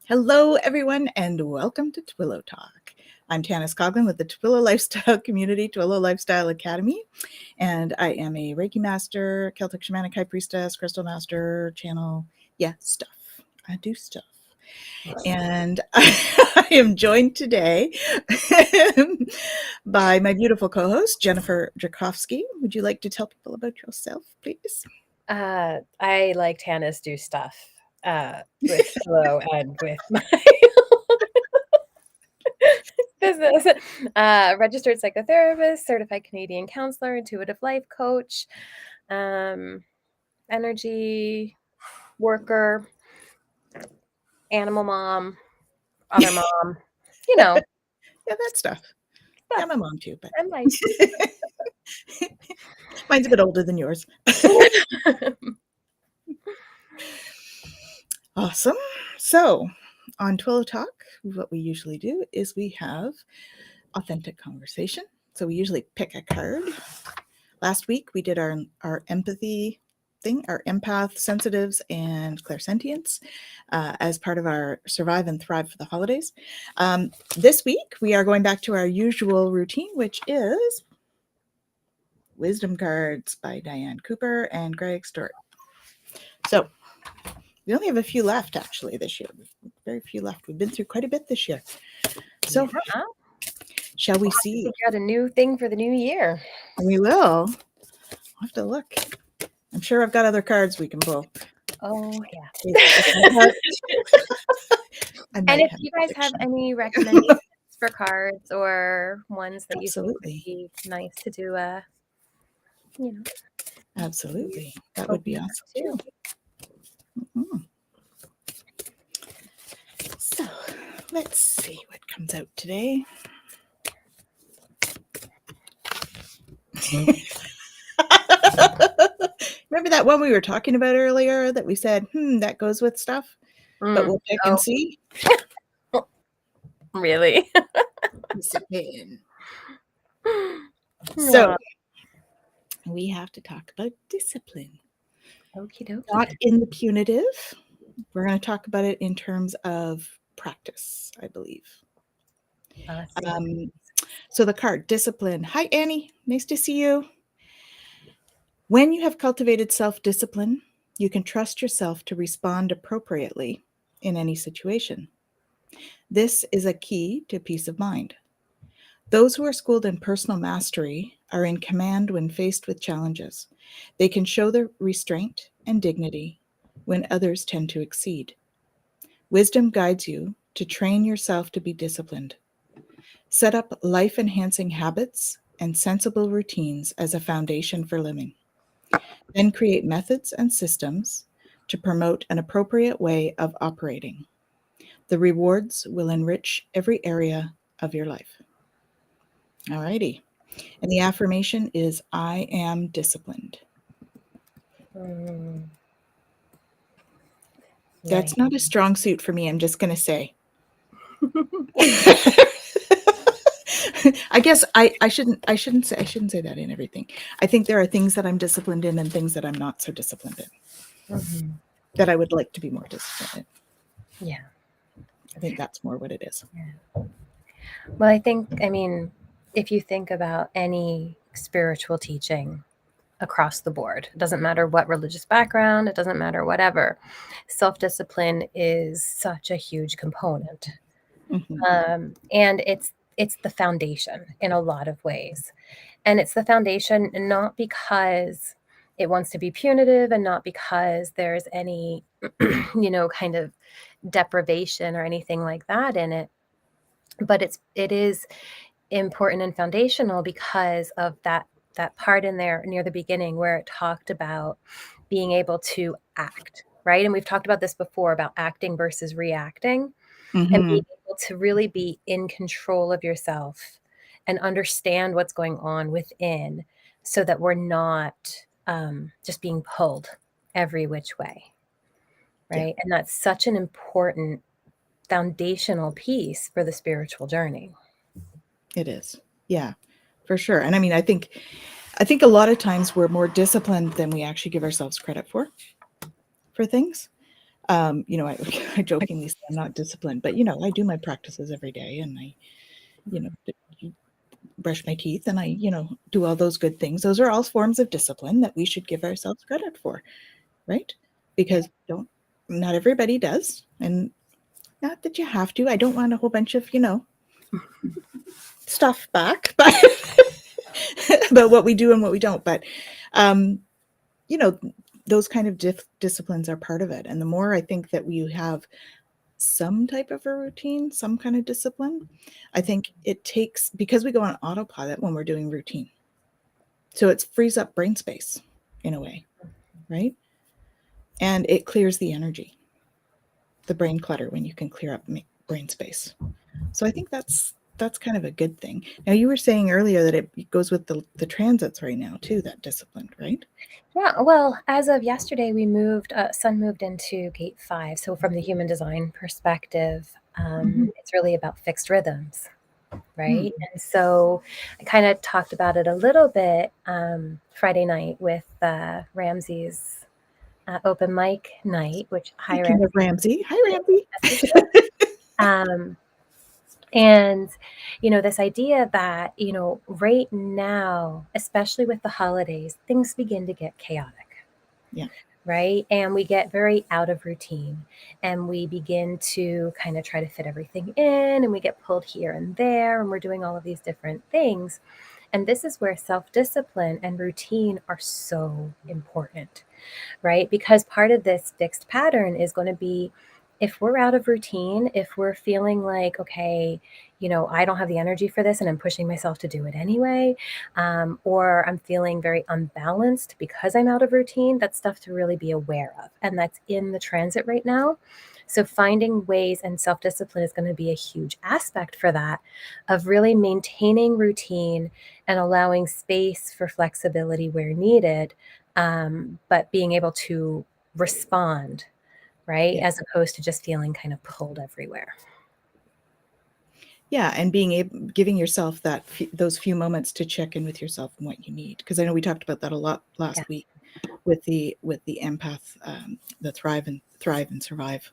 Hello, everyone, and welcome to Twillow Talk. I'm Tanis Coughlin with the Twillow Lifestyle Community, Twillow Lifestyle Academy, and I am a Reiki Master, Celtic Shamanic High Priestess, Crystal Master, Channel, stuff. I do stuff. And I am joined today by my beautiful co-host, Jennifer Jurkofsky. Would you like to tell people about yourself, please? I like Tanis do stuff with Twillow and with my business. Registered psychotherapist, certified Canadian counselor, intuitive life coach, energy worker, animal mom, other mom, Yeah, that stuff. Yeah, my mom too, but and life. mine's a bit older than yours. Awesome. So on Twillow Talk, what we usually do is we have authentic conversation. So we usually pick a card. Last week we did our empathy thing, our empath, sensitives, and clairsentience as part of our Survive and Thrive for the holidays. This week we are going back to our usual routine, which is Wisdom Cards by Diane Cooper and Greg Stewart. So we only have a few left, actually, this year. Very few left. We've been through quite a bit this year. So, shall we see? We got a new thing for the new year. We will. I'll have to look. I'm sure I've got other cards we can pull. Oh, yeah. And if you guys have any recommendations for cards or ones that you think would be nice to do, Absolutely. That would be awesome, too. Mm-hmm. So let's see what comes out today. Remember that one we were talking about earlier that we said, that goes with stuff, but we'll check and see? Really? Discipline. So we have to talk about discipline. Okie dokie. Not in the punitive. We're going to talk about it in terms of practice, I believe. So the card, discipline. Hi, Annie. Nice to see you. When you have cultivated self-discipline, you can trust yourself to respond appropriately in any situation. This is a key to peace of mind. Those who are schooled in personal mastery are in command when faced with challenges. They can show their restraint and dignity when others tend to exceed. Wisdom guides you to train yourself to be disciplined. Set up life-enhancing habits and sensible routines as a foundation for living. Then create methods and systems to promote an appropriate way of operating. The rewards will enrich every area of your life. All righty. And the affirmation is, I am disciplined. That's not a strong suit for me, I'm just going to say. I guess I shouldn't say that in everything. I think there are things that I'm disciplined in and things that I'm not so disciplined in. That I would like to be more disciplined in. Yeah. I think that's more what it is. Yeah. Well, if you think about any spiritual teaching across the board, it doesn't matter what religious background, it doesn't matter whatever, self-discipline is such a huge component. And it's the foundation in a lot of ways. And it's the foundation not because it wants to be punitive and not because there's any, kind of deprivation or anything like that in it. But it is important and foundational because of that part in there near the beginning where it talked about being able to act, right? And we've talked about this before about acting versus reacting. And being able to really be in control of yourself and understand what's going on within so that we're not just being pulled every which way, right? Yeah. And that's such an important foundational piece for the spiritual journey. It is. Yeah, for sure. And I think a lot of times we're more disciplined than we actually give ourselves credit for things. I jokingly say I'm not disciplined, but I do my practices every day, and I, brush my teeth, and I, do all those good things. Those are all forms of discipline that we should give ourselves credit for, right? Because not everybody does, and not that you have to. I don't want a whole bunch of, stuff back, but about what we do and what we don't. But, you know, those kind of disciplines are part of it. And the more I think that we have some type of a routine, some kind of discipline, I think it takes, because we go on autopilot when we're doing routine. So it frees up brain space in a way, right? And it clears the energy, the brain clutter, when you can clear up brain space. So I think that's kind of a good thing. Now, you were saying earlier that it goes with the transits right now too, that discipline, right? Yeah, well, as of yesterday, we moved, Sun moved into gate 5. So from the human design perspective, it's really about fixed rhythms, right? And so I kind of talked about it a little bit Friday night with Ramsey's open mic night, which hi Speaking of Ramsey, hi Ramsey. And, this idea that, right now, especially with the holidays, things begin to get chaotic. Yeah. Right. And we get very out of routine, and we begin to kind of try to fit everything in, and we get pulled here and there, and we're doing all of these different things. And this is where self-discipline and routine are so important, right? Because part of this fixed pattern is going to be, if we're out of routine, if we're feeling like, okay, I don't have the energy for this and I'm pushing myself to do it anyway, or I'm feeling very unbalanced because I'm out of routine, that's stuff to really be aware of. And that's in the transit right now. So finding ways, and self-discipline is going to be a huge aspect for that, of really maintaining routine and allowing space for flexibility where needed, but being able to respond, right? Yeah. As opposed to just feeling kind of pulled everywhere. Yeah, and giving yourself those few moments to check in with yourself and what you need. Because I know we talked about that a lot last week with the empath, the thrive and survive.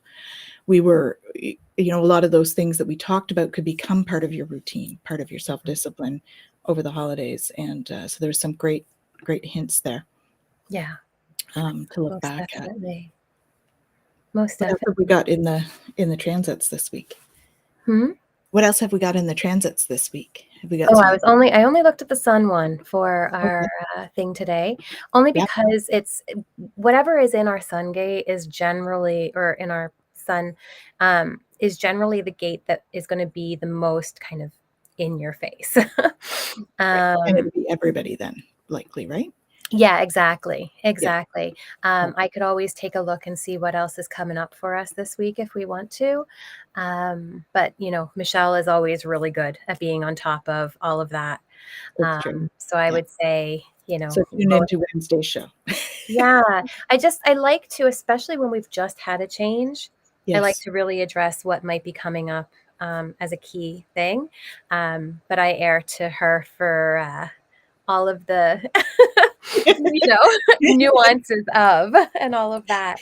We were, a lot of those things that we talked about could become part of your routine, part of your self-discipline over the holidays. And so there's some great hints there. Yeah. To look Most back definitely. at. Most What else definitely. have we got in the transits this week? What else have we got in the transits this week? Have we got I only looked at the sun one for our thing today, only because it's whatever is in our sun gate is generally, or in our sun, is generally the gate that is going to be the most kind of in your face. and it'll be everybody then, likely, right? Yeah, exactly. I could always take a look and see what else is coming up for us this week if we want to. But, Michelle is always really good at being on top of all of that. That's true. So I would say, So tune into Wednesday's show. Yeah, I like to, especially when we've just had a change, I like to really address what might be coming up as a key thing. But I err to her for all of the nuances of and all of that.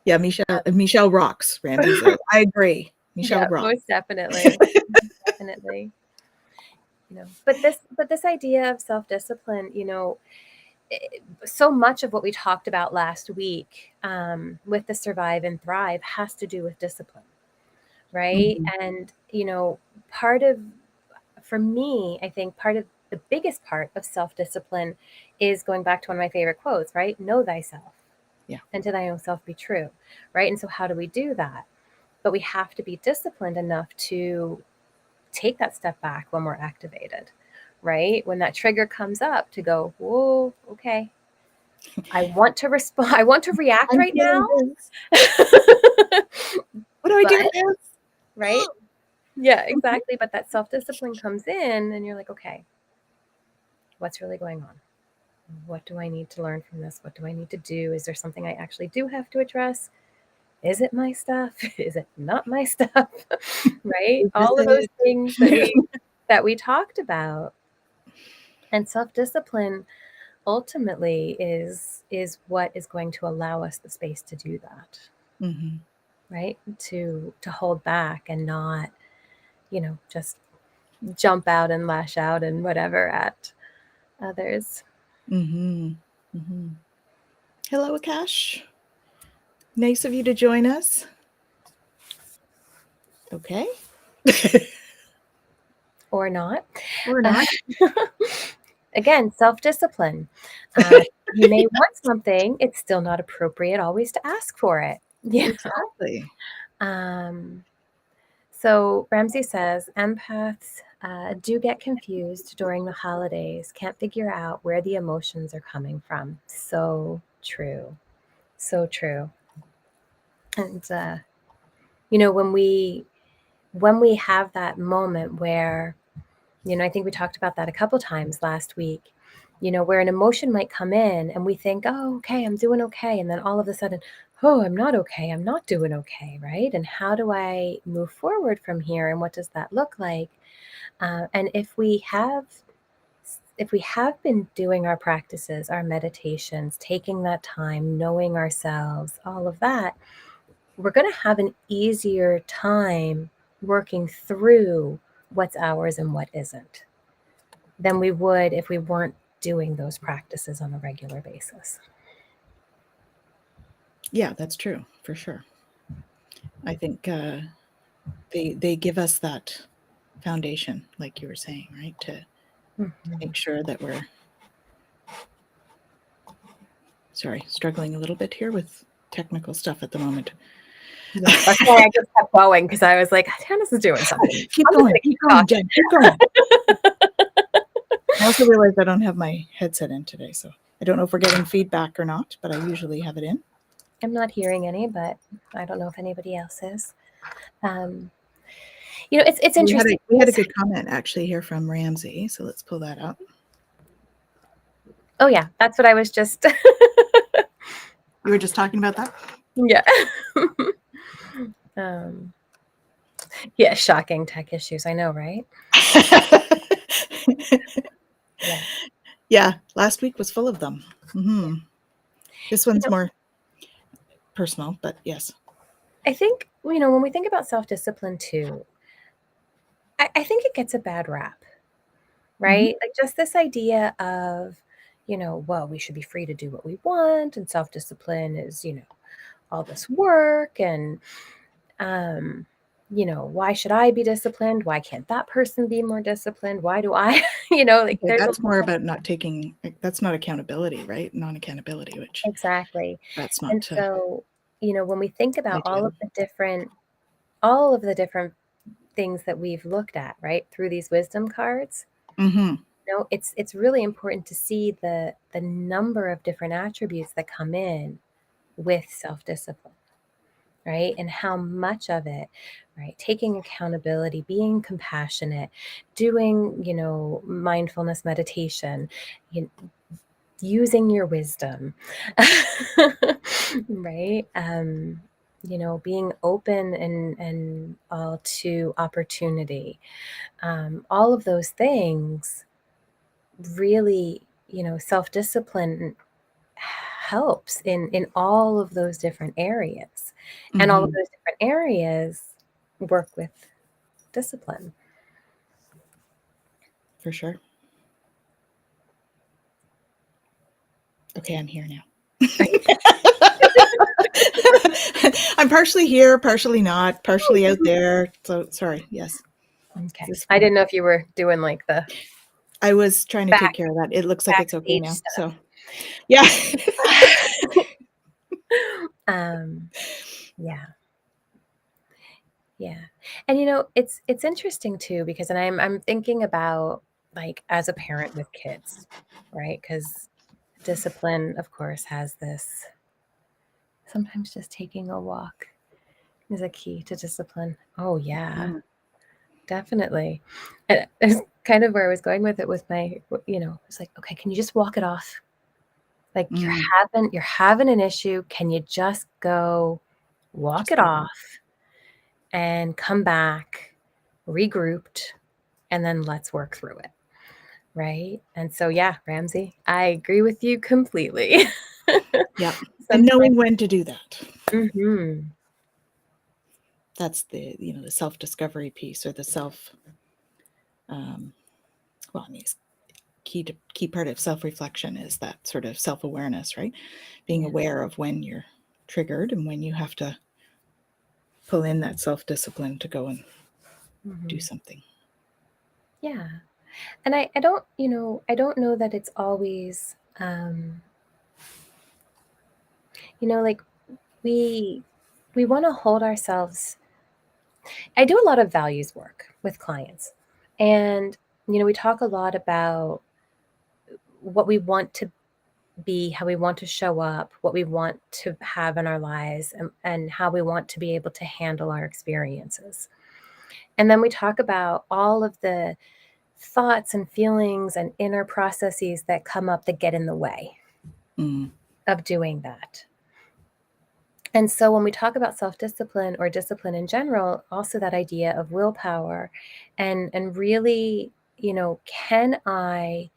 Yeah, Michelle rocks. Randy says, I agree. Michelle rocks. Most definitely. Definitely. But this idea of self-discipline, so much of what we talked about last week with the survive and thrive has to do with discipline, right? And for me, I think part of the biggest part of self-discipline is going back to one of my favorite quotes, right? Know thyself. Yeah. And to thy own self be true, right? And so how do we do that? But we have to be disciplined enough to take that step back when we're activated, right? When that trigger comes up, to go, whoa, okay, I want to respond. I want to react right now. What do I do with this? Right? Yeah, exactly. But that self-discipline comes in and you're like, okay, what's really going on? What do I need to learn from this? What do I need to do? Is there something I actually do have to address? Is it my stuff? Is it not my stuff? Right? All of those things that we talked about. And self-discipline ultimately is what is going to allow us the space to do that. Mm-hmm. right? To hold back and not, just jump out and lash out and whatever at others. Mm-hmm. Mm-hmm. Hello, Akash. Nice of you to join us. Okay. Or not. Or not. Again, self-discipline. You may want something, it's still not appropriate always to ask for it. Exactly. So Ramsey says, empaths do get confused during the holidays, can't figure out where the emotions are coming from. So true. So true. And, when we have that moment where, I think we talked about that a couple times last week, where an emotion might come in and we think, oh, okay, I'm doing okay. And then all of a sudden, oh, I'm not okay. I'm not doing okay. Right. And how do I move forward from here? And what does that look like? And if we have been doing our practices, our meditations, taking that time, knowing ourselves, all of that, we're going to have an easier time working through what's ours and what isn't than we would if we weren't doing those practices on a regular basis. Yeah, that's true, for sure. I think they give us that foundation, like you were saying, right? To make sure that we're struggling a little bit here with technical stuff at the moment. Yeah, that's why I just kept going, because I was like, Janice is doing something. Keep going, Jen, keep going. I also realized I don't have my headset in today, so I don't know if we're getting feedback or not, but I usually have it in. I'm not hearing any, but I don't know if anybody else is. It's interesting. We had a good comment actually here from Ramsey, so let's pull that up. Oh yeah, that's what I was just. You were just talking about that? Yeah. Yeah, shocking tech issues. I know, right? Yeah. Yeah, last week was full of them. Mm-hmm. This one's more personal, but yes. I think, when we think about self-discipline too, I think it gets a bad rap, right? Like just this idea of, well, we should be free to do what we want, and self-discipline is, all this work, and why should I be disciplined? Why can't that person be more disciplined? Why do I, like Okay, there's that's more about not taking, that's not accountability, right? Non-accountability, which exactly. that's not. And so, when we think about ideal. all of the different things that we've looked at, right, through these wisdom cards, it's really important to see the number of different attributes that come in with self-discipline, right? And how much of it, right? Taking accountability, being compassionate, doing, mindfulness meditation, using your wisdom, right? Being open and all to opportunity. All of those things really, self-discipline helps in all of those different areas. And all of those different areas work with discipline. For sure. Okay, I'm here now. I'm partially here, partially not, partially out there. So sorry. Yes. Okay. I didn't know if you were doing like the. I was trying to take care of that. It looks like it's okay now. stuff. So yeah. Yeah. Yeah. And it's interesting too, because I'm thinking about like as a parent with kids, right? Because discipline, of course, has this. Sometimes just taking a walk is a key to discipline. Oh yeah, definitely. And it's kind of where I was going with it with my, it's like, okay, can you just walk it off? Like you're having an issue. Can you just go walk it off and come back regrouped, and then let's work through it. Right. And so, yeah, Ramsey, I agree with you completely. Yeah. And knowing when to do that. Mm-hmm. That's the the self-discovery piece, or the well, I mean, it's key part of self-reflection is that sort of self-awareness, right? Being Yeah. aware of when you're triggered and when you have to pull in that self-discipline to go and do Mm-hmm. something. Yeah. And I don't, I don't know that it's always, like we want to hold ourselves. I do a lot of values work with clients. And, we talk a lot about what we want to be, how we want to show up, what we want to have in our lives, and how we want to be able to handle our experiences. And then we talk about all of the thoughts and feelings and inner processes that come up that get in the way Mm. of doing that. And so when we talk about self-discipline or discipline in general, also that idea of willpower and really, can I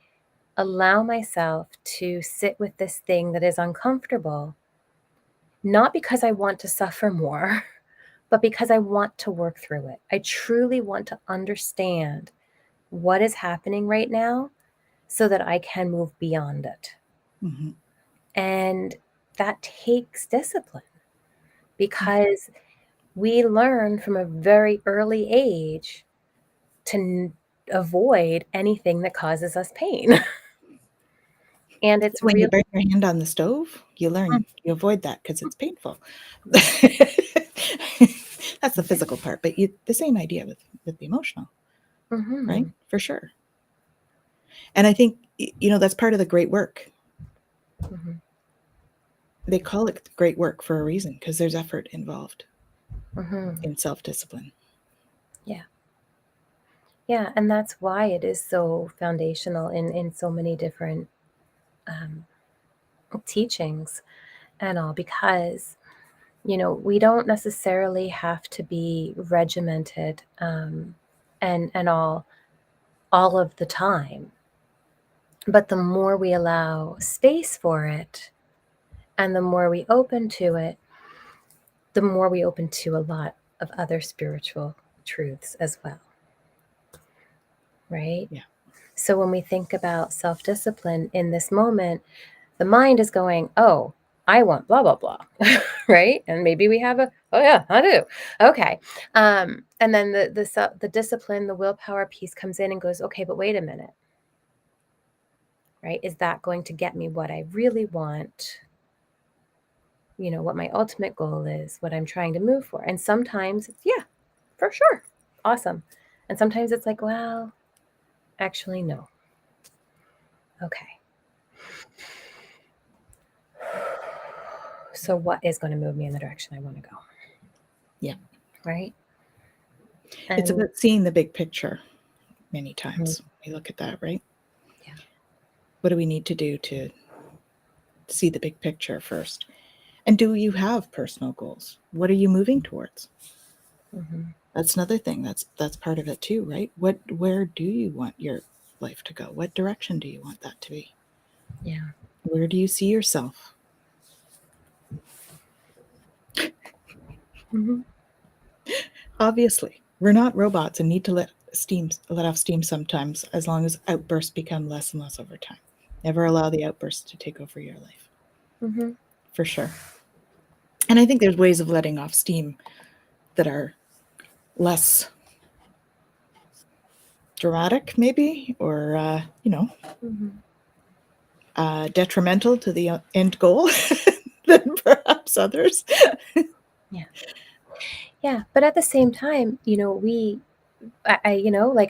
allow myself to sit with this thing that is uncomfortable, not because I want to suffer more, but because I want to work through it. I truly want to understand what is happening right now so that I can move beyond it. Mm-hmm. And that takes discipline because we learn from a very early age to avoid anything that causes us pain. And it's When you really burn your hand on the stove, you learn, you avoid that because it's painful. That's the physical part, but the same idea with the emotional, right? Mhm. For sure. And I think that's part of the great work. Mhm. They call it great work for a reason, because there's effort involved Mhm. in self-discipline. Yeah. Yeah, and that's why it is so foundational in so many different um, teachings and all, because we don't necessarily have to be regimented and all of the time, but the more we allow space for it and the more we open to it, the more we open to a lot of other spiritual truths as well, right? Yeah. So when we think about self-discipline in this moment, the mind is going, oh, I want blah, blah, blah, right? And maybe we have oh yeah, I do. Okay. And then the discipline, the willpower piece comes in and goes, okay, but wait a minute, right? Is that going to get me what I really want? What my ultimate goal is, what I'm trying to move for. And sometimes it's, yeah, for sure. Awesome. And sometimes it's like, well, actually, no. Okay. So what is going to move me in the direction I want to go? Yeah. Right. It's And about seeing the big picture many Mhm. times. We look at that, right? Yeah. What do we need to do to see the big picture first? And do you have personal goals? What are you moving towards? Mm-hmm. That's another thing. That's part of it too, right? Where do you want your life to go? What direction do you want that to be? Yeah. Where do you see yourself? Mm-hmm. Obviously, we're not robots and need to let off steam sometimes, as long as outbursts become less and less over time. Never allow the outbursts to take over your life. Mm-hmm. For sure. And I think there's ways of letting off steam that are less dramatic, maybe, or Mm-hmm. detrimental to the end goal than perhaps others. Yeah. Yeah. But at the same time, like,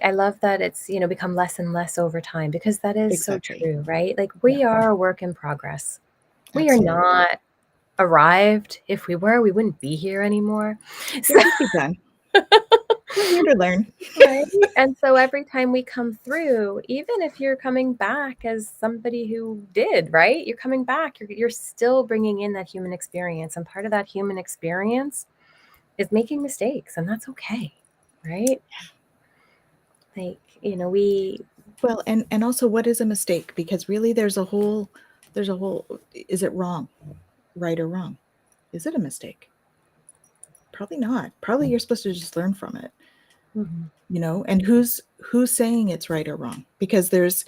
I love that it's, become less and less over time, because that is so Exactly. true, right? Like, Yeah, we are a work in progress. We are absolutely. not arrived. If we were, we wouldn't be here anymore. It So, could be done. We're here to learn. right? And so every time we come through, even if you're coming back as somebody who did, right? You're coming back, you're still bringing in that human experience. And part of that human experience is making mistakes, and that's okay, right? Like, Well, and also, what is a mistake? Because really, there's a whole. Is it wrong, right or wrong? Is it a mistake? Probably not. Probably you're supposed to just learn from it. Mm-hmm. And who's saying it's right or wrong? Because there's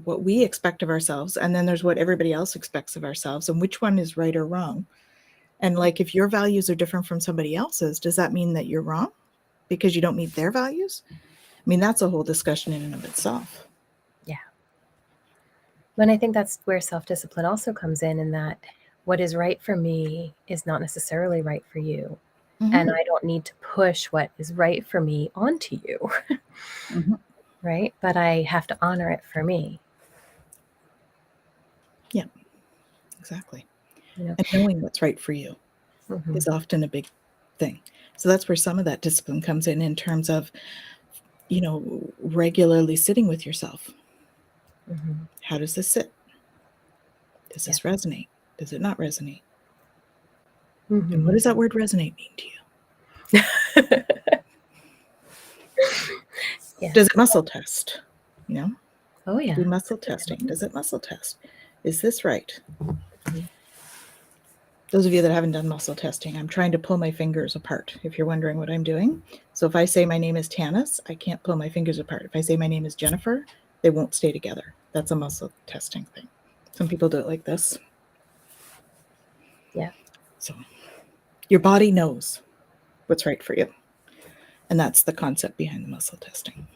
what we expect of ourselves, and then there's what everybody else expects of ourselves, and which one is right or wrong. And like, if your values are different from somebody else's, does that mean that you're wrong because you don't meet their values? I mean, that's a whole discussion in and of itself. Yeah. And I think that's where self-discipline also comes in that what is right for me is not necessarily right for you. Mm-hmm. And I don't need to push what is right for me onto you. Mm-hmm. Right? But I have to honor it for me. Yeah, exactly. You know? And knowing what's right for you Mm-hmm. is often a big thing. So that's where some of that discipline comes in terms of, regularly sitting with yourself. Mm-hmm. How does this sit? Does this resonate? Does it not resonate? Mm-hmm. And what does that word resonate mean to you? Yeah. Does it muscle test? Oh yeah. Do muscle testing. Does it muscle test? Is this right? Mm-hmm. Those of you that haven't done muscle testing, I'm trying to pull my fingers apart, if you're wondering what I'm doing. So if I say my name is Tanis, I can't pull my fingers apart. If I say my name is Jennifer, they won't stay together. That's a muscle testing thing. Some people do it like this. Yeah. So your body knows what's right for you. And that's the concept behind the muscle testing.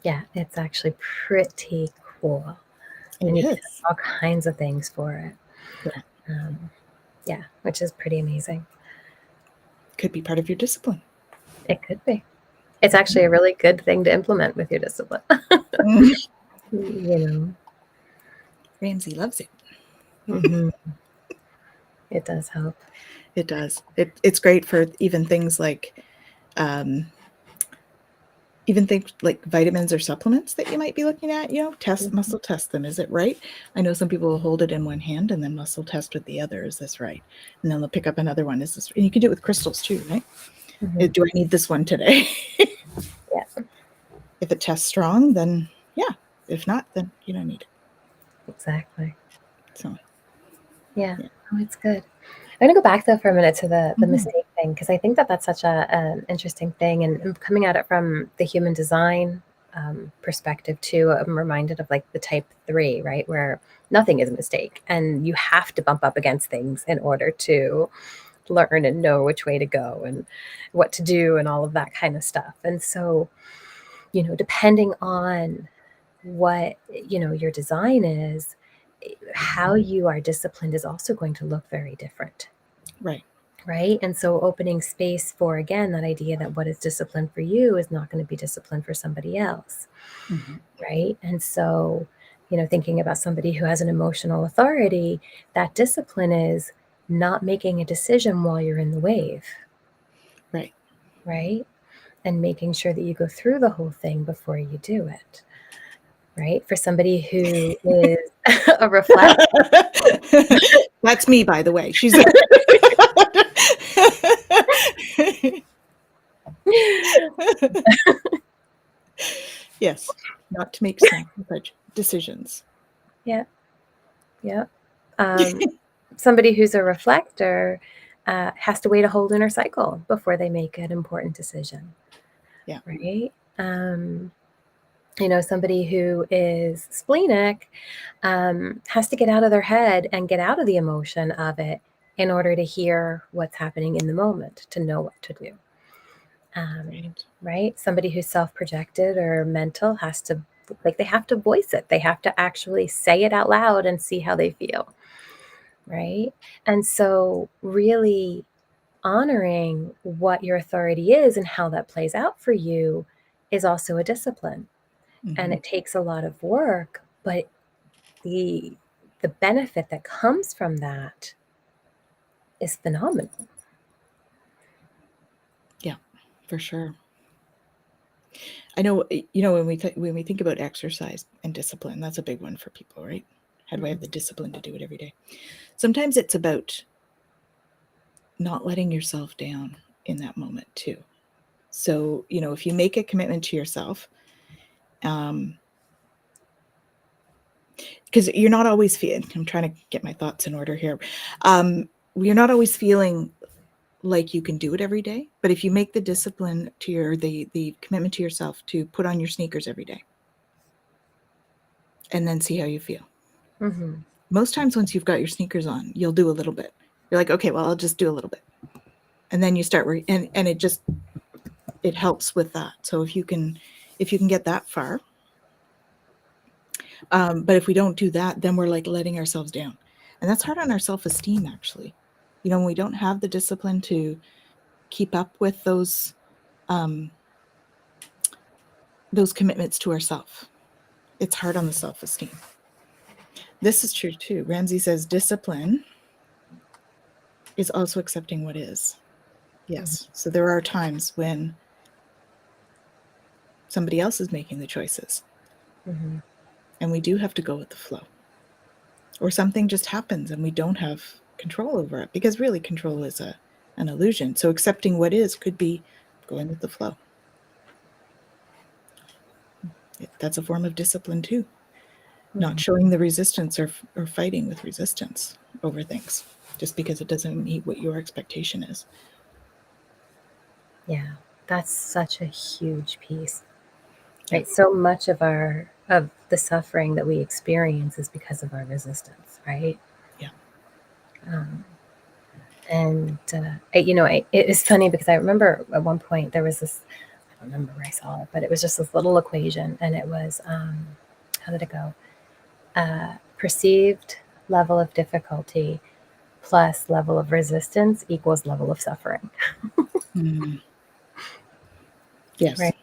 Yeah, it's actually pretty cool. And you can do all kinds of things for it. Yeah. Yeah, which is pretty amazing. Could be part of your discipline. It could be. It's actually a really good thing to implement with your discipline. Ramsey loves it. Mm-hmm. It does help. It does. It's great for even things like vitamins or supplements that you might be looking at. Muscle test them. Is it right? I know some people will hold it in one hand and then muscle test with the other. Is this right? And then they'll pick up another one. Is this? And you can do it with crystals too, right? Mm-hmm. Do I need this one today? Yeah. If it tests strong, then yeah. If not, then you don't need it. Exactly. So yeah. Oh, it's good. I'm going to go back though for a minute to the mistake thing, because I think that's such an interesting thing, and coming at it from the human design perspective too. I'm reminded of like the type 3, right, where nothing is a mistake, and you have to bump up against things in order to learn and know which way to go and what to do and all of that kind of stuff. And so, depending on what your design is, how you are disciplined is also going to look very different. Right. And so opening space for, again, that idea that what is discipline for you is not going to be discipline for somebody else. Mm-hmm. Right. And so, thinking about somebody who has an emotional authority, that discipline is not making a decision while you're in the wave. Right. Right. And making sure that you go through the whole thing before you do it. Right. For somebody who is a reflector. That's me, by the way. She's yes, not to make snap decisions. Yeah. Yeah. Somebody who's a reflector has to wait a whole lunar cycle before they make an important decision. Yeah. Right. Somebody who is splenic has to get out of their head and get out of the emotion of it in order to hear what's happening in the moment, to know what to do. Right. Somebody who's self-projected or mental has to, they have to voice it. They have to actually say it out loud and see how they feel. Right. And so really honoring what your authority is and how that plays out for you is also a discipline. Mm-hmm. And it takes a lot of work, but the benefit that comes from that is phenomenal. Yeah, for sure. I know, when we think about exercise and discipline, that's a big one for people, right? How do I have the discipline to do it every day? Sometimes it's about not letting yourself down in that moment too. So, if you make a commitment to yourself, because you're not always feeling, I'm trying to get my thoughts in order here. You're not always feeling like you can do it every day, but if you make the discipline to the commitment to yourself to put on your sneakers every day and then see how you feel. Mm-hmm. Most times once you've got your sneakers on, you'll do a little bit. You're like, okay, well, I'll just do a little bit. And then you start, and it helps with that. So if you can get that far, but if we don't do that, then we're like letting ourselves down. And that's hard on our self-esteem, actually. When we don't have the discipline to keep up with those commitments to ourselves, it's hard on the self-esteem. This is true too. Ramsey says discipline is also accepting what is. Yes. So there are times when somebody else is making the choices. Mm-hmm. And we do have to go with the flow. Or something just happens and we don't have control over it, because really control is an illusion. So accepting what is could be going with the flow. That's a form of discipline too. Mm-hmm. Not showing the resistance or fighting with resistance over things just because it doesn't meet what your expectation is. Yeah, that's such a huge piece. Right? Yeah. So much of the suffering that we experience is because of our resistance, right? Yeah. It is funny because I remember at one point there was this, I don't remember where I saw it, but it was just this little equation, and it was, how did it go? Perceived level of difficulty plus level of resistance equals level of suffering. Mm. Yes. Right.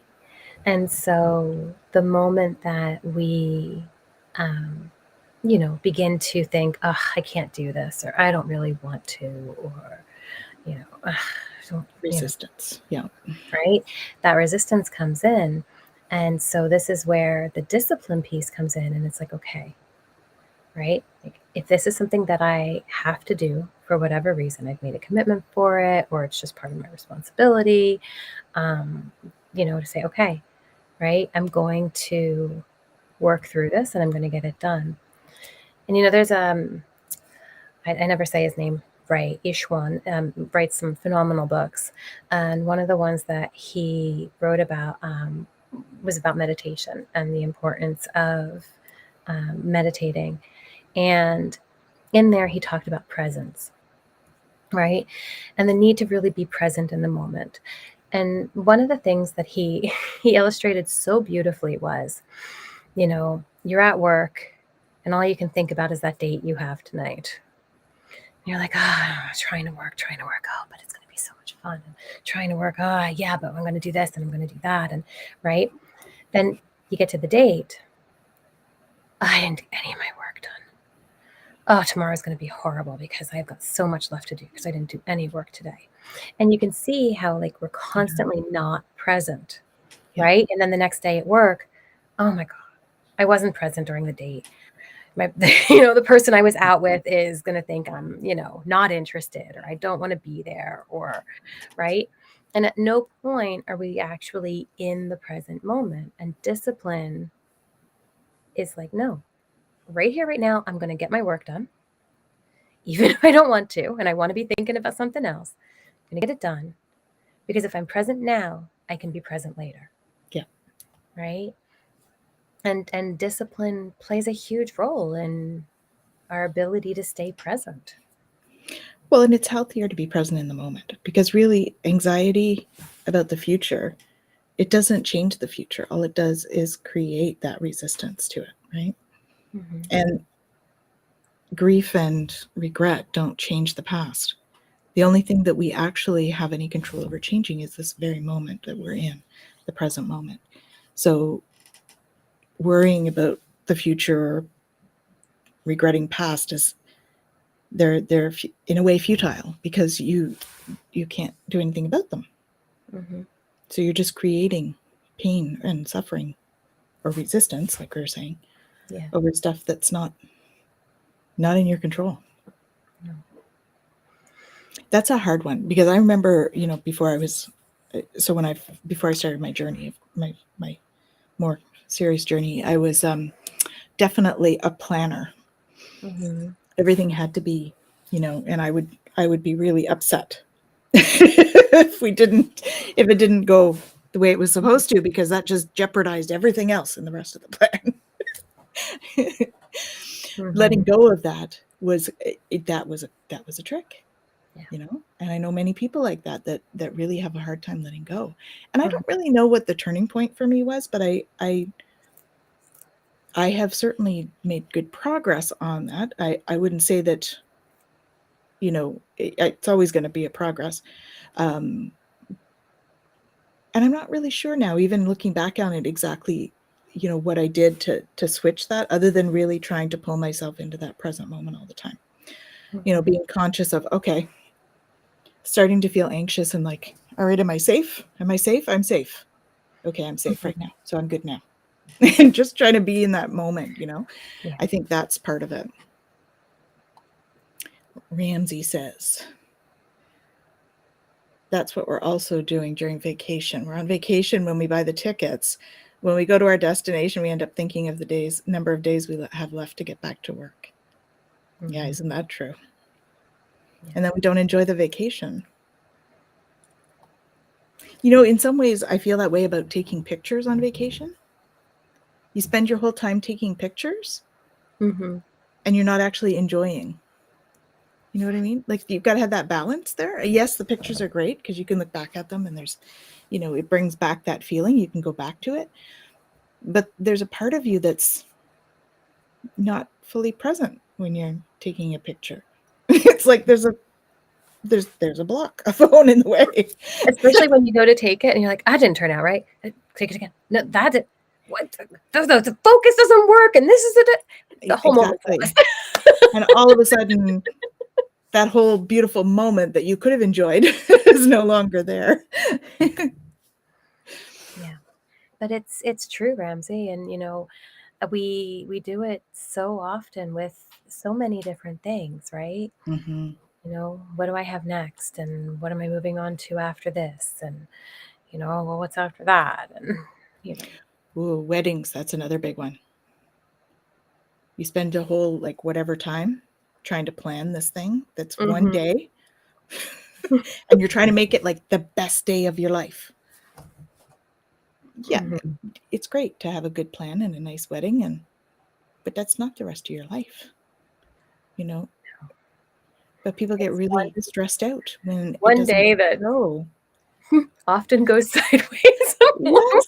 And so the moment that we, begin to think, oh, I can't do this, or I don't really want to, or, resistance. Yeah. Right. That resistance comes in. And so this is where the discipline piece comes in, and it's like, okay, right? Like, if this is something that I have to do for whatever reason, I've made a commitment for it, or it's just part of my responsibility, to say, okay, right, I'm going to work through this and I'm going to get it done. And, there's, I never say his name right, Ishwan, writes some phenomenal books. And one of the ones that he wrote about was about meditation and the importance of meditating. And in there, he talked about presence, right? And the need to really be present in the moment. And one of the things that he illustrated so beautifully was, you're at work and all you can think about is that date you have tonight. And you're like, trying to work. Oh, but it's going to be so much fun. And trying to work. Yeah, but I'm going to do this and I'm going to do that. And right. Then you get to the date. I didn't do any of my work done. Oh, tomorrow's going to be horrible because I've got so much left to do because I didn't do any work today. And you can see how we're constantly not present, right? And then the next day at work, oh my God, I wasn't present during the date. The person I was out with is going to think I'm, not interested, or I don't want to be there, or, right? And at no point are we actually in the present moment. And discipline is like, no, right here, right now, I'm going to get my work done. Even if I don't want to, and I want to be thinking about something else, I'm going to get it done. Because if I'm present now, I can be present later. Yeah. Right? And discipline plays a huge role in our ability to stay present. Well, and it's healthier to be present in the moment, because really anxiety about the future, it doesn't change the future. All it does is create that resistance to it, right? Mm-hmm. And grief and regret don't change the past. The only thing that we actually have any control over changing is this very moment that we're in, the present moment. So worrying about the future or regretting past is they're in a way futile, because you can't do anything about them. Mm-hmm. So you're just creating pain and suffering or resistance, like we were saying, over stuff that's not in your control. No. That's a hard one, because I remember, before I started my journey, my more serious journey, I was definitely a planner. Mm-hmm. Everything had to be, and I would be really upset if it didn't go the way it was supposed to, because that just jeopardized everything else in the rest of the plan. Letting Mm-hmm. go of that was that was a trick. Yeah. And I know many people like that really have a hard time letting go. And I Mm-hmm. don't really know what the turning point for me was, but I have certainly made good progress on that. I wouldn't say that, it's always going to be a progress. And I'm not really sure now, even looking back on it, exactly, what I did to switch that, other than really trying to pull myself into that present moment all the time. Mm-hmm. Being conscious of, okay, starting to feel anxious and like, all right, am I safe? Am I safe? I'm safe. Okay, I'm safe right Mm-hmm. now. So I'm good now. And just trying to be in that moment, Yeah. I think that's part of it. Ramsey says, that's what we're also doing during vacation. We're on vacation when we buy the tickets. When we go to our destination, we end up thinking of the number of days we have left to get back to work. Mm-hmm. Yeah, isn't that true? Yeah. And then we don't enjoy the vacation. In some ways, I feel that way about taking pictures on vacation. You spend your whole time taking pictures, Mm-hmm. and you're not actually enjoying. You know what I mean? Like, you've got to have that balance there. Yes, the pictures are great because you can look back at them and there's, it brings back that feeling. You can go back to it. But there's a part of you that's not fully present when you're taking a picture. It's like there's a block, a phone in the way. Especially when you go to take it and you're like, I didn't turn out right. Take it again. No, that did. What? The focus doesn't work, and this is the whole moment. Exactly. And all of a sudden, that whole beautiful moment that you could have enjoyed is no longer there. Yeah, but it's true, Ramsey, and we do it so often with so many different things, right? Mm-hmm. What do I have next, and what am I moving on to after this, and well, what's after that, and Ooh, weddings, that's another big one. You spend a whole, like, whatever time trying to plan this thing that's one Mm-hmm. day, and you're trying to make it like the best day of your life. Yeah, Mm-hmm. it's great to have a good plan and a nice wedding, but that's not the rest of your life, But people get It's really stressed out when it one doesn't day that go. often goes sideways. Yes,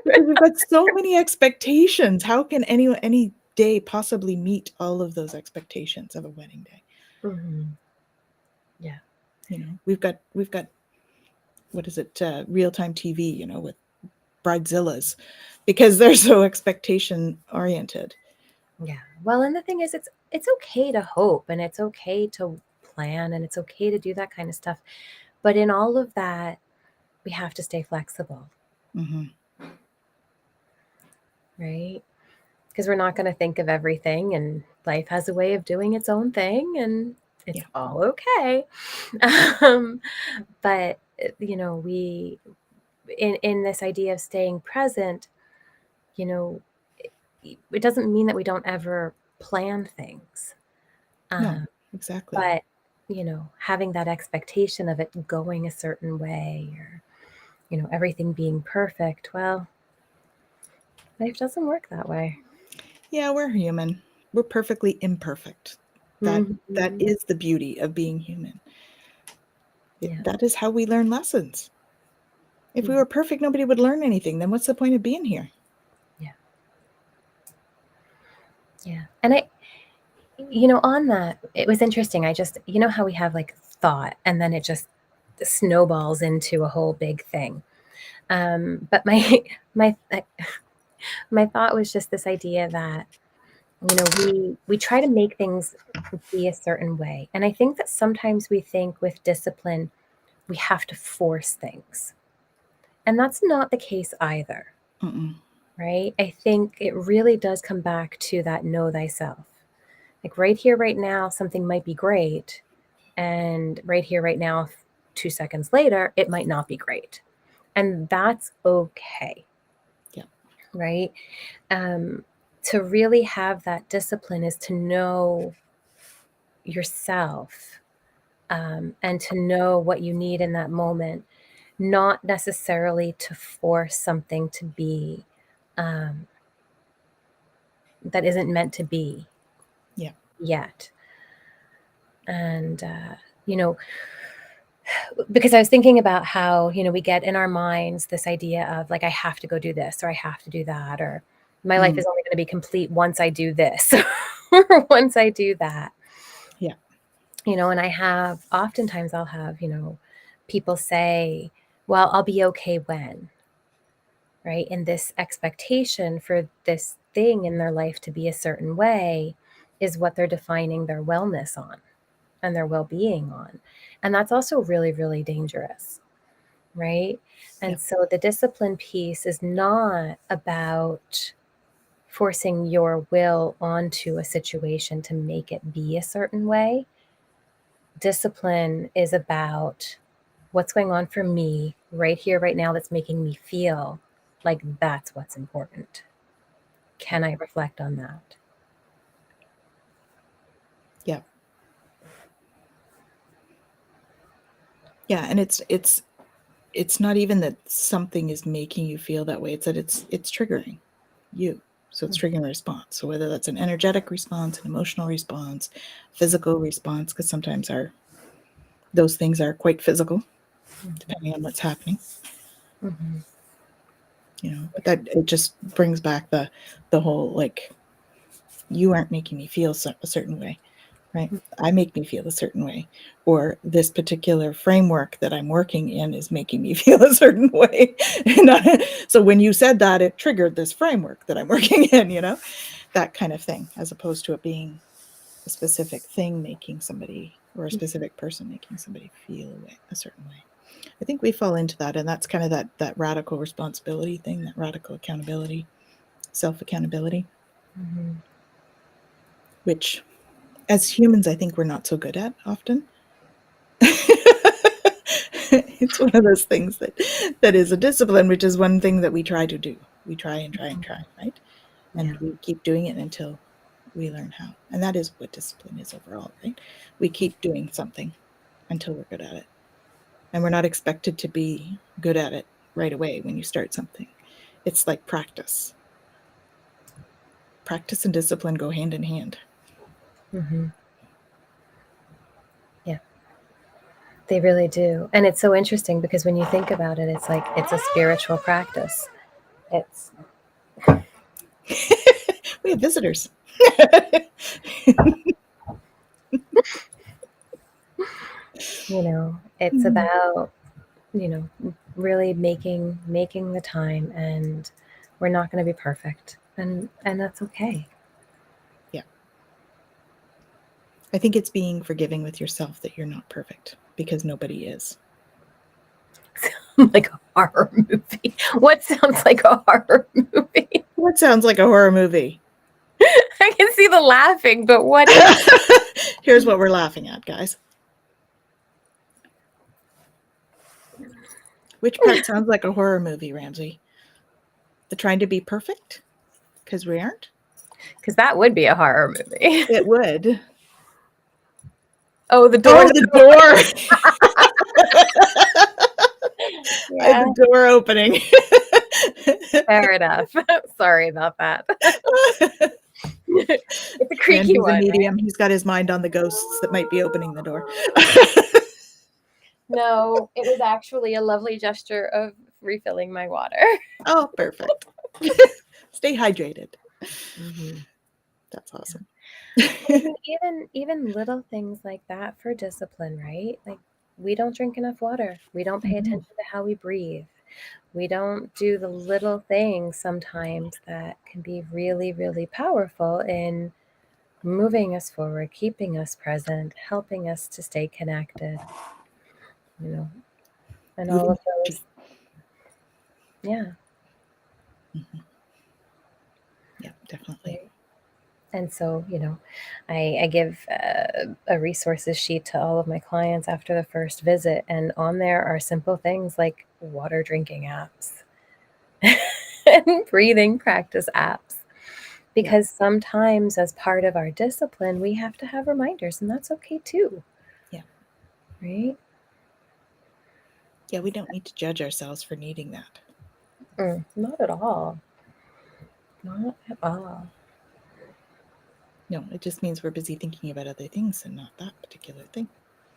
because we've got so many expectations. How can any day possibly meet all of those expectations of a wedding day? Mm-hmm. Yeah. We've got what is it, real-time TV, with bridezillas, because they're so expectation oriented. Yeah. Well, and the thing is, it's okay to hope, and it's okay to plan, and it's okay to do that kind of stuff. But in all of that, we have to stay flexible, Mm-hmm. right? Because we're not going to think of everything, and life has a way of doing its own thing, and it's all okay. But we in this idea of staying present, it doesn't mean that we don't ever plan things. No, exactly. But having that expectation of it going a certain way, or everything being perfect, well, life doesn't work that way. Yeah, we're human. We're perfectly imperfect. That Mm-hmm. is the beauty of being human. Yeah. That is how we learn lessons. If we Mm-hmm. were perfect, nobody would learn anything. Then what's the point of being here? Yeah. And on that, it was interesting. I just, how we have like thought, and then it just snowballs into a whole big thing. But my my thought was just this idea that we try to make things be a certain way, and I think that sometimes we think with discipline we have to force things, and that's not the case either. Mm-mm. Right? I think it really does come back to that know thyself. Like right here, right now, something might be great. And right here, right now, 2 seconds later, it might not be great. And that's okay. Yeah. Right? to really have that discipline is to know yourself, and to know what you need in that moment, not necessarily to force something to be that isn't meant to be yet. And, because I was thinking about how, we get in our minds this idea of like, I have to go do this, or I have to do that, or my life is only going to be complete once I do this, or once I do that. Yeah. And oftentimes I'll have, people say, well, I'll be okay when, right? And this expectation for this thing in their life to be a certain way is what they're defining their wellness on and their well-being on. And that's also really, really dangerous, right? And so the discipline piece is not about forcing your will onto a situation to make it be a certain way. Discipline is about what's going on for me right here, right now, that's making me feel like that's what's important. Can I reflect on that? Yeah. Yeah. And it's not even that something is making you feel that way. It's that it's triggering you. So it's triggering a response. So whether that's an energetic response, an emotional response, physical response, because sometimes those things are quite physical, depending on what's happening. But that it just brings back the whole, like, you aren't making me feel a certain way, right? I make me feel a certain way, or this particular framework that I'm working in is making me feel a certain way. So when you said that, it triggered this framework that I'm working in, that kind of thing, as opposed to it being a specific thing making somebody, or a specific person making somebody feel a certain way. I think we fall into that, and that's kind of that radical responsibility thing, that radical accountability, self-accountability, which as humans, I think we're not so good at often. It's one of those things that is a discipline, which is one thing that we try to do. We try and try and try, right? And we keep doing it until we learn how. And that is what discipline is overall, right? We keep doing something until we're good at it. And we're not expected to be good at it right away when you start something. It's like practice. Practice and discipline go hand in hand. Yeah, they really do. And it's so interesting because when you think about it, it's like it's a spiritual practice. It's we have visitors. It's about really making the time, and we're not going to be perfect, and that's okay. Yeah. I think it's being forgiving with yourself that you're not perfect, because nobody is. Like a horror movie. What sounds like a horror movie? What sounds like a horror movie? I can see the laughing, but what Here's what we're laughing at, guys. Which part sounds like a horror movie, Ramsey? The trying to be perfect? Because we aren't? Because that would be a horror movie. It would. Oh, the door. Oh, the door. Yeah. The door opening. Fair enough. Sorry about that. It's a creaky one. He's a medium. Right? He's got his mind on the ghosts that might be opening the door. No, it was actually a lovely gesture of refilling my water. Oh, perfect. Stay hydrated. That's awesome. Even little things like that for discipline, right? Like, we don't drink enough water. We don't pay attention to how we breathe. We don't do the little things sometimes that can be really, really powerful in moving us forward, keeping us present, helping us to stay connected, and all of those. Yeah. Yeah, definitely. And so, I give a resources sheet to all of my clients after the first visit. And on there are simple things like water drinking apps and breathing practice apps. Because sometimes as part of our discipline, we have to have reminders, and that's okay too. Yeah. Right? Yeah, we don't need to judge ourselves for needing that. Not at all. Not at all. No, it just means we're busy thinking about other things and not that particular thing.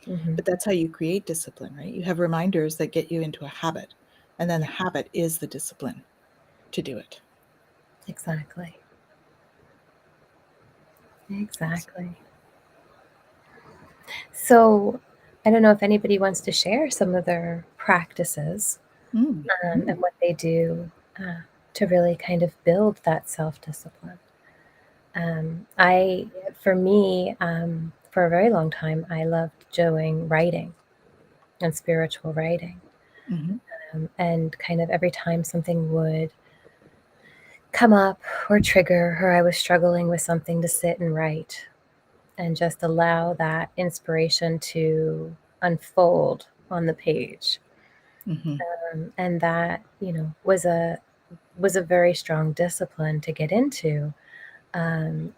Mm-hmm. But that's how you create discipline, right? You have reminders that get you into a habit, and then the habit is the discipline to do it. Exactly. Exactly. So I don't know if anybody wants to share some of their practices and what they do to really kind of build that self-discipline. For me, for a very long time, I loved doing writing and spiritual writing. And kind of every time something would come up or trigger, or I was struggling with something, to sit and write and just allow that inspiration to unfold on the page. And that, was a very strong discipline to get into.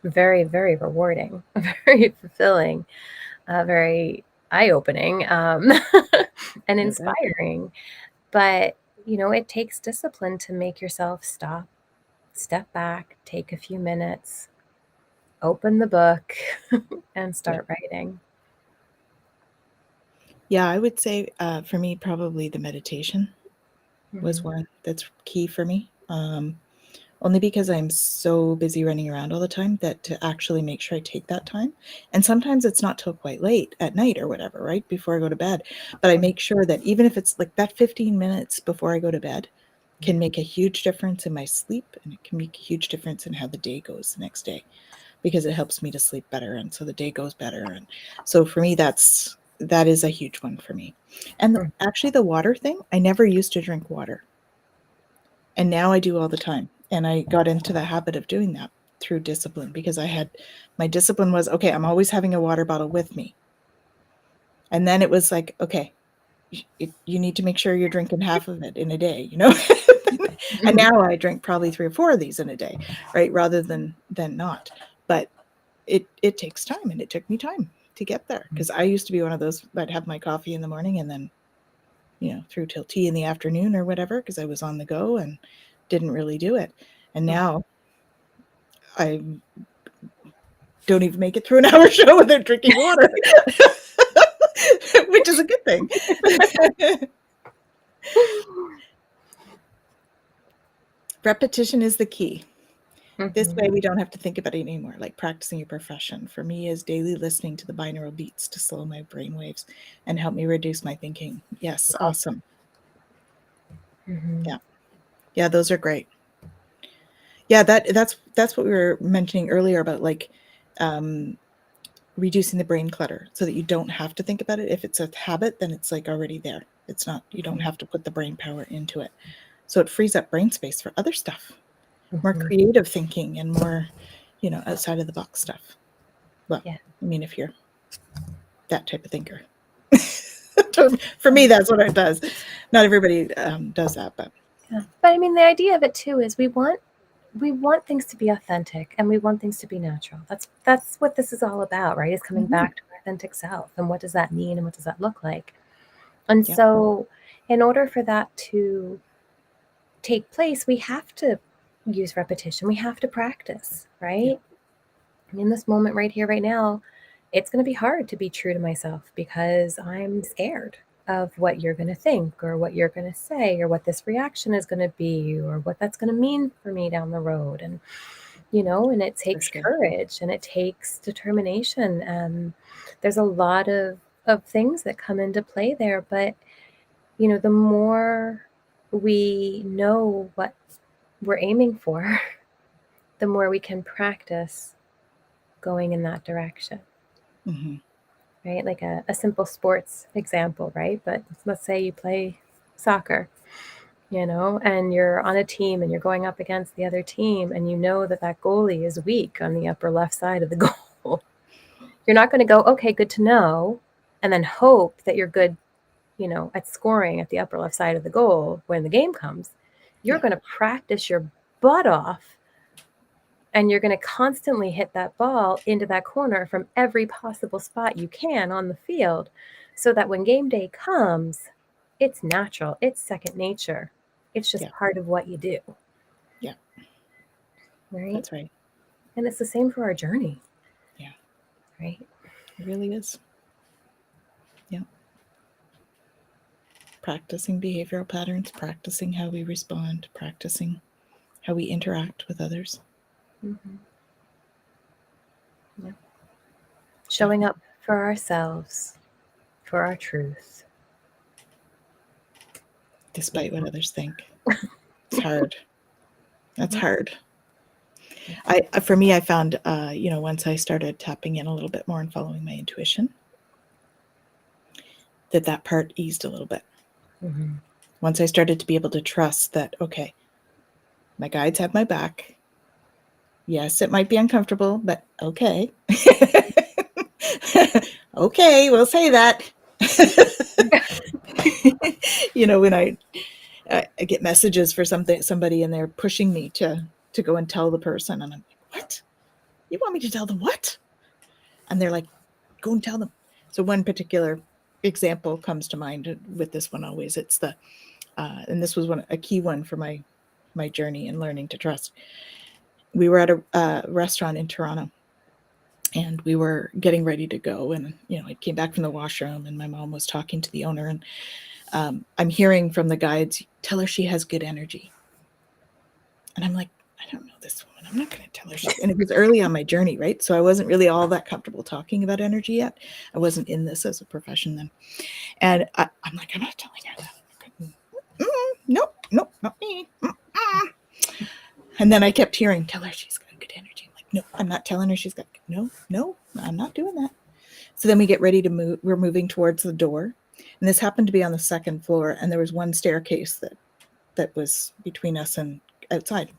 Very, very rewarding, very fulfilling, very eye-opening, and inspiring. But, it takes discipline to make yourself stop, step back, take a few minutes, open the book, and start writing. Yeah, I would say for me, probably the meditation was one that's key for me. Only because I'm so busy running around all the time that to actually make sure I take that time. And sometimes it's not till quite late at night or whatever, right? Before I go to bed. But I make sure that even if it's like that 15 minutes before I go to bed can make a huge difference in my sleep, and it can make a huge difference in how the day goes the next day, because it helps me to sleep better. And so the day goes better. And so for me, that is a huge one for me. And actually the water thing, I never used to drink water. And now I do all the time. And I got into the habit of doing that through discipline, because my discipline was, okay, I'm always having a water bottle with me. And then it was like, okay, you need to make sure you're drinking half of it in a day, And now I drink probably 3 or 4 of these in a day, right? Rather than not. But it takes time, and it took me time to get there, because I used to be one of those that have my coffee in the morning and then, through till tea in the afternoon or whatever, because I was on the go and didn't really do it. And now I don't even make it through an hour show without drinking water, which is a good thing. Repetition is the key. This way we don't have to think about it anymore, like practicing your profession. For me is daily listening to the binaural beats to slow my brain waves and help me reduce my thinking. Yes, awesome. Yeah, those are great. Yeah, that's what we were mentioning earlier about, like, reducing the brain clutter so that you don't have to think about it. If it's a habit, then it's like already there. It's not, you don't have to put the brain power into it. So it frees up brain space for other stuff, more creative thinking and more, outside of the box stuff. Well, I mean, if you're that type of thinker. For me, that's what it does. Not everybody does that, but. Yeah. But I mean, the idea of it too is we want things to be authentic, and we want things to be natural. That's what this is all about, right? Is coming back to our authentic self, and what does that mean, and what does that look like? And so in order for that to take place, we have to use repetition. We have to practice, right? In this moment right here, right now, it's going to be hard to be true to myself because I'm scared of what you're going to think, or what you're going to say, or what this reaction is going to be, or what that's going to mean for me down the road. And, and it takes courage, and it takes determination. There's a lot of things that come into play there. But, the more we know what we're aiming for, the more we can practice going in that direction. Right? Like a simple sports example, right? But let's say you play soccer, and you're on a team, and you're going up against the other team, and that goalie is weak on the upper left side of the goal. You're not going to go, okay, good to know, and then hope that you're good, at scoring at the upper left side of the goal when the game comes. You're going to practice your butt off And you're going to constantly hit that ball into that corner from every possible spot you can on the field, so that when game day comes, it's natural, it's second nature. It's just Yeah. part of what you do. Yeah. Right? That's right. And it's the same for our journey. Yeah. Right? It really is. Yeah. Practicing behavioral patterns, practicing how we respond, practicing how we interact with others. Mm-hmm. Yeah. Showing up for ourselves, for our truth. Despite what others think. It's hard. That's Yeah. hard. For me, I found, once I started tapping in a little bit more and following my intuition, that part eased a little bit. Mm-hmm. Once I started to be able to trust that, okay, my guides have my back. Yes, it might be uncomfortable, but okay. Okay, we'll say that. When I get messages for somebody and they're pushing me to go and tell the person, and I'm like, what? You want me to tell them what? And they're like, go and tell them. So one particular example comes to mind with this one always. It's and this was a key one for my journey in learning to trust. We were at a restaurant in Toronto, and we were getting ready to go. And, I came back from the washroom, and my mom was talking to the owner, and I'm hearing from the guides, tell her she has good energy. And I'm like, I don't know this woman. I'm not going to tell her. And it was early on my journey, right? So I wasn't really all that comfortable talking about energy yet. I wasn't in this as a profession then. And I'm like, I'm not telling her that. Nope, not me. And then I kept hearing, tell her she's got good energy. I'm like, no, I'm not telling her she's got, no, I'm not doing that. So then we get ready to move. We're moving towards the door. And this happened to be on the second floor. And there was one staircase that was between us and outside.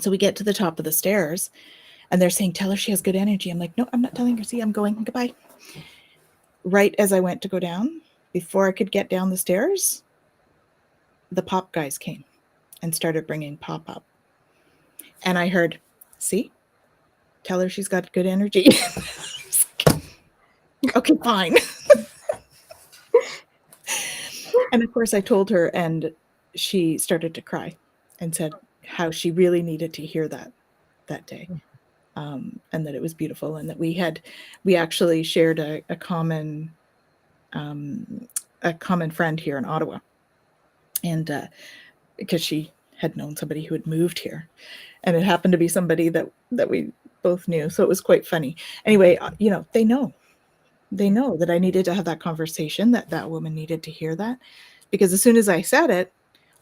So we get to the top of the stairs, and they're saying, tell her she has good energy. I'm like, no, I'm not telling her. See, I'm going. Goodbye. Right as I went to go down, before I could get down the stairs, the pop guys came and started bringing pop up. And I heard, see, tell her she's got good energy. Okay, fine. And of course I told her, and she started to cry and said how she really needed to hear that day. And that it was beautiful, and that we actually shared a common friend here in Ottawa. And because she had known somebody who had moved here, and it happened to be somebody that we both knew. So it was quite funny. Anyway, they know that I needed to have that conversation, that woman needed to hear that, because as soon as I said it,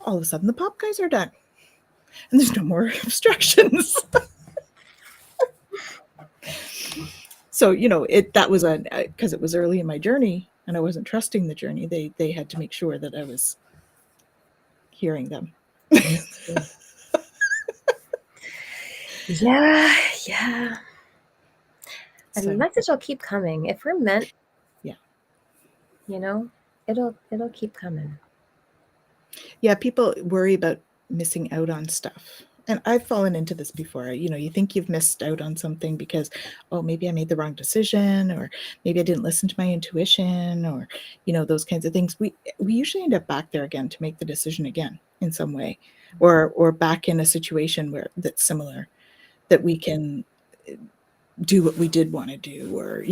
all of a sudden the pop guys are done and there's no more obstructions. So, that was because it was early in my journey and I wasn't trusting the journey. They had to make sure that I was hearing them. Yeah. And So, the message will keep coming. If we're meant, yeah. It'll keep coming. Yeah, people worry about missing out on stuff. And I've fallen into this before. You think you've missed out on something because, oh, maybe I made the wrong decision, or maybe I didn't listen to my intuition, or, those kinds of things. We usually end up back there again to make the decision again in some way, or back in a situation where that's similar, that we can do what we did want to do, or,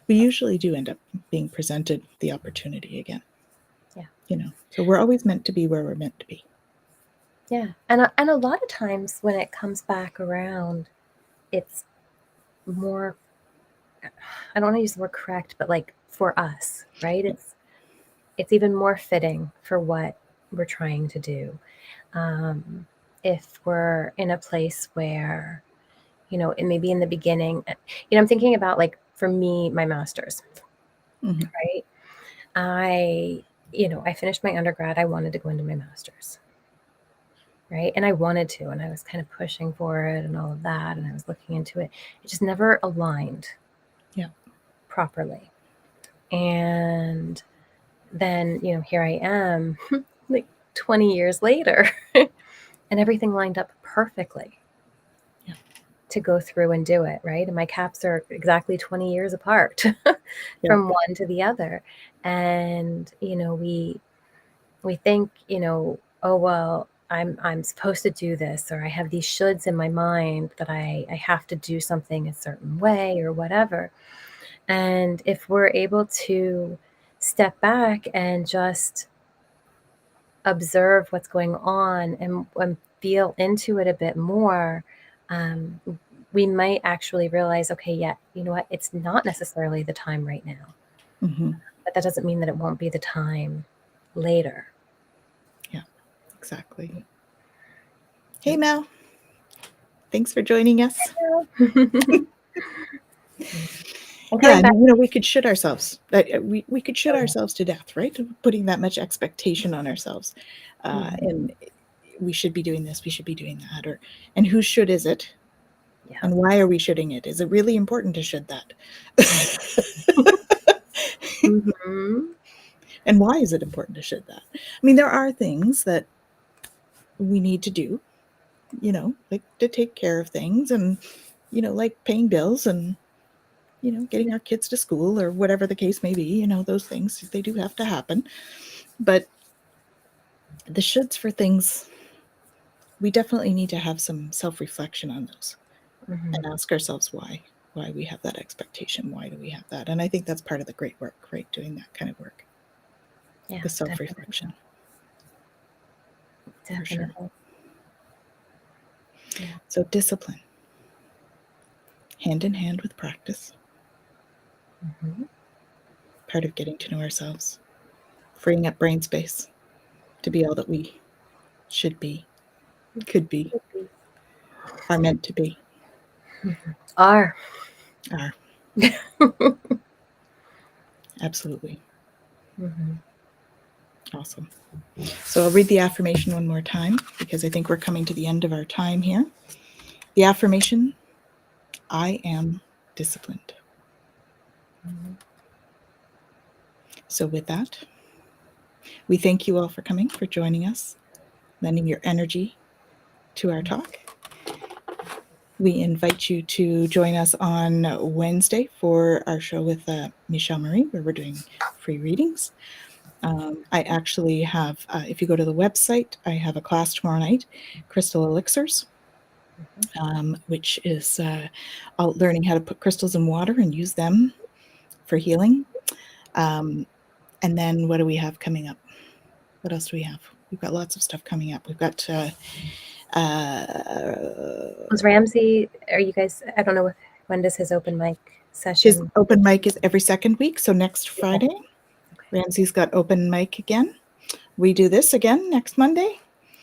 we usually do end up being presented the opportunity again. Yeah. So we're always meant to be where we're meant to be. Yeah. And a lot of times when it comes back around, it's more, I don't want to use the word correct, but like for us, right? It's even more fitting for what we're trying to do. If we're in a place where, it may be in the beginning, I'm thinking about, like, for me, my master's, right? I finished my undergrad. I wanted to go into my master's, right? And I wanted to, and I was kind of pushing for it and all of that, and I was looking into it. It just never aligned properly. And then, here I am, like 20 years later, and everything lined up perfectly. to go through and do it, right? And my caps are exactly 20 years apart from one to the other. And, you know, we think, you know, oh, well, I'm supposed to do this, or I have these shoulds in my mind that I have to do something a certain way or whatever. And if we're able to step back and just observe what's going on and feel into it a bit more, we might actually realize, okay, yeah, you know what? It's not necessarily the time right now, but that doesn't mean that it won't be the time later. Yeah, exactly. Hey, Mel. Thanks for joining us. Yeah, you know, we could shoot ourselves. We could shoot ourselves to death, right? Putting that much expectation on ourselves, and we should be doing this, we should be doing that, and whose should is it, and why are we shooting it? Is it really important to should that? And why is it important to should that? I mean, there are things that we need to do, you know, like to take care of things, and you know, like paying bills and, you know, getting our kids to school or whatever the case may be, you know, those things, they do have to happen. But the shoulds for things, we definitely need to have some self-reflection on those and ask ourselves why we have that expectation. Why do we have that? And I think that's part of the great work, right? Doing that kind of work. Yeah, the self-reflection. Definitely. For sure. Yeah. So discipline, hand in hand with practice. Part of getting to know ourselves, freeing up brain space to be all that we should be, could be, are meant to be. Are. Absolutely. Awesome. So I'll read the affirmation one more time because I think we're coming to the end of our time here. The affirmation: I am disciplined. So with that, we thank you all for coming, for joining us, lending your energy to our talk. We invite you to join us on Wednesday for our show with Michelle Marie, where we're doing free readings. I actually have, if you go to the website, I have a class tomorrow night, Crystal Elixirs, which is learning how to put crystals in water and use them for healing. And then what do we have coming up? What else do we have? We've got lots of stuff coming up. We've got... Was Ramsey, are you guys, I don't know when does his open mic session? His open mic is every second week, so next Friday. Okay. Ramsey's got open mic again. We do this again next Monday.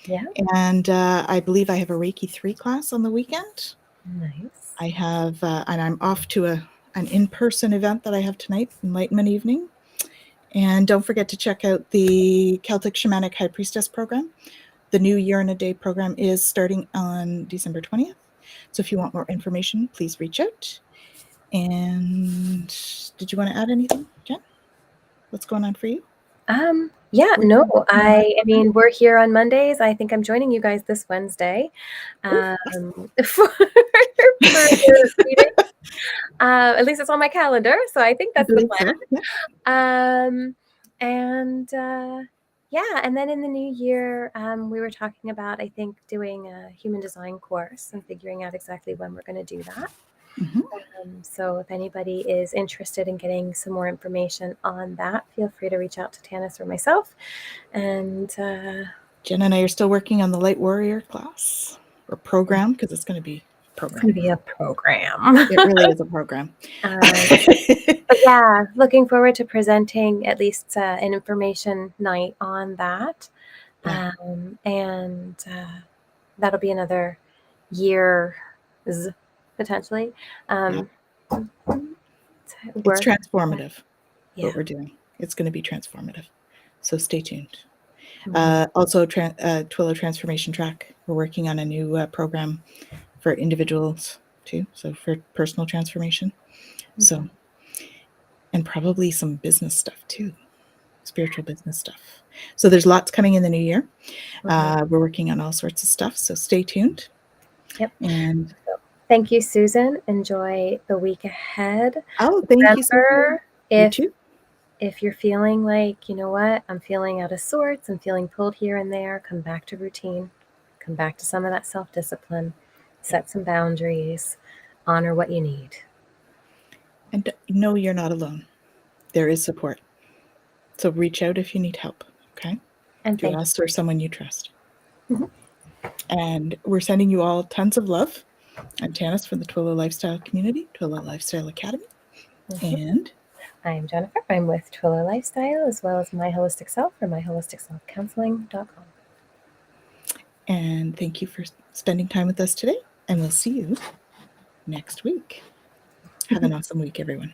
Yeah. And I believe I have a Reiki 3 class on the weekend. Nice. I have, and I'm off to an in-person event that I have tonight, Enlightenment Evening. And don't forget to check out the Celtic Shamanic High Priestess program. The new Year in a Day program is starting on December 20th. So if you want more information, please reach out. And did you want to add anything, Jen? What's going on for you? Yeah, no, I mean, we're here on Mondays. I think I'm joining you guys this Wednesday for reading. At least it's on my calendar, so I think that's the plan. So, yeah. Yeah, and then in the new year, we were talking about, I think, doing a human design course and figuring out exactly when we're going to do that. So if anybody is interested in getting some more information on that, feel free to reach out to Tanis or myself. And Jen and I are still working on the Light Warrior class or program, because it's going to be a program. It's going to be a program. It really is a program. But yeah, looking forward to presenting at least an information night on that. Yeah. And that'll be another year potentially. It's transformative, what we're doing. It's going to be transformative. So stay tuned. Also, Twillow Transformation Track. We're working on a new program for individuals too. So for personal transformation. So, and probably some business stuff too. Spiritual business stuff. So there's lots coming in the new year. We're working on all sorts of stuff. So stay tuned. Yep. And Thank you, Susan. Enjoy the week ahead. Oh, thank you, Sophia. Remember, You too. if you're feeling like, you know what, I'm feeling out of sorts, I'm feeling pulled here and there, come back to routine, come back to some of that self-discipline, set some boundaries, honor what you need. And know you're not alone. There is support. So reach out if you need help, okay? And To thank us or someone you trust. Mhm. And we're sending you all tons of love. I'm Tanis from the Twillow Lifestyle Community, Twillow Lifestyle Academy. you. And I'm Jennifer. I'm with Twillow Lifestyle, as well as My Holistic Self or myholisticselfcounseling.com. And thank you for spending time with us today. And we'll see you next week. Have an awesome week, everyone.